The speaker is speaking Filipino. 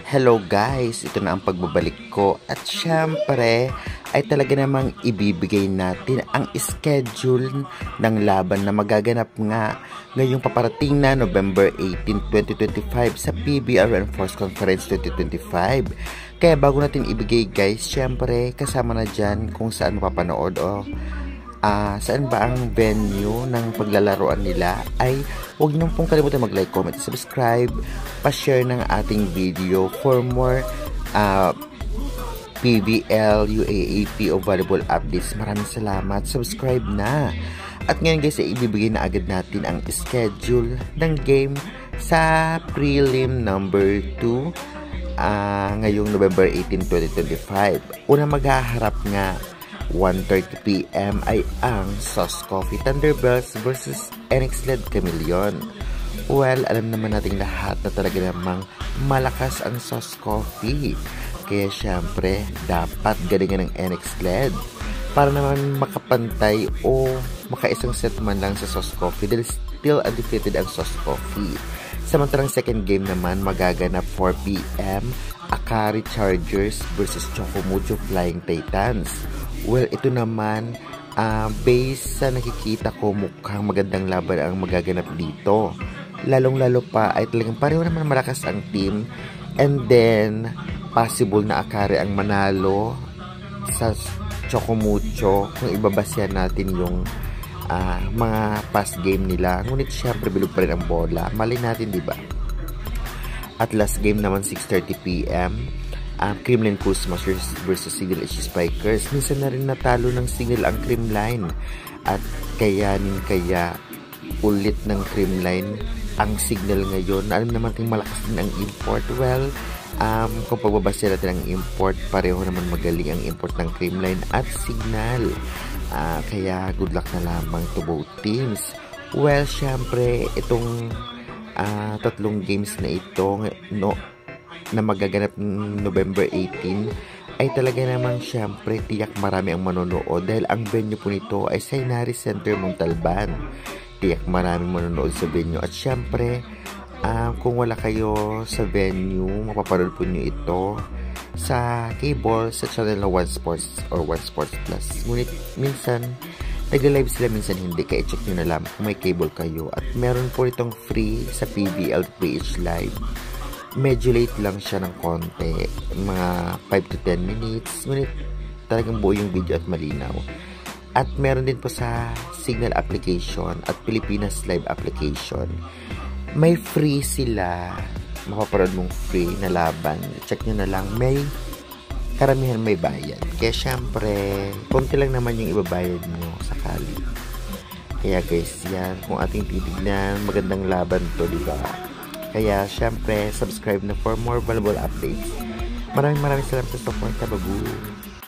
Hello guys, ito na ang pagbabalik ko at syempre ay talaga namang ibibigay natin ang schedule ng laban na magaganap nga ngayong paparating na November 18, 2025 sa PBR Reinforced Conference 2025. Kaya bago natin ibigay guys, syempre kasama na dyan kung saan mapapanood o saan ba ang venue ng paglalaroan nila, ay huwag niyo pong kalimutan mag-like, comment, subscribe, pa-share ng ating video for more PBL, UAAP o volleyball updates. Maraming salamat, subscribe na. At ngayon guys, ay ibibigay na agad natin ang schedule ng game sa prelim number 2 ngayong November 18, 2025. Una maghaharap nga 1:30 PM ay ang Sauce Coffee Thunderbirds versus NX-led Chameleon. Well, alam naman natin lahat na talaga namang malakas ang Sauce Coffee. Kaya syempre, dapat galingan ng NX-led para naman makapantay o makaisang set man lang sa Sauce Coffee dahil still undefeated ang Sauce Coffee. Samantalang second game naman magaganap 4 PM, Akari Chargers versus Chocomucho Flying Titans. Well, ito naman, based sa nakikita ko, mukhang magandang laban ang magaganap dito. Lalong-lalo pa ay talagang pareho naman malakas ang team. And then, possible na Akari ang manalo sa Chocomucho kung ibabasyan natin yung mga past game nila. Ngunit syempre, bilog pa rin ang bola. Mali natin, di ba? At last game naman, 6:30 PM. Creamline Coolsmashers versus Signal HC Spikers. Minsan na rin natalo ng Signal ang Creamline. At kaya ulit ng Creamline ang Signal ngayon. Alam naman kung malakas din ang import. Well, kung pagbabasya natin ang import, pareho naman magaling ang import ng Creamline at Signal. Kaya good luck na lamang to both teams. Well, syempre, itong tatlong games na ito, na magaganap November 18 ay talaga namang syempre tiyak marami ang manonood dahil ang venue po nito ay sa Inari Center, Montalban. Tiyak maraming manonood sa venue at syempre kung wala kayo sa venue, mapapanood po nyo ito sa cable sa channel na One Sports or One Sports Plus. Ngunit minsan nag-live sila, minsan hindi, kaya check nyo na lang kung may cable kayo. At meron po itong free sa PBL PH Live. Medyo late lang siya ng konti, mga 5 to 10 minutes, ngunit talagang buo yung video at malinaw. At meron din po sa Signal application at Pilipinas Live application. May free sila, mapaparod mong free na laban. Check nyo na lang, may karamihan may bayad. Kaya syempre, konti lang naman yung ibabayad nyo sakali. Kaya guys, yan, kung ating titignan, magandang laban to, diba? Kaya, syempre, subscribe na for more volleyball updates. Maraming salamat sa support. Babu!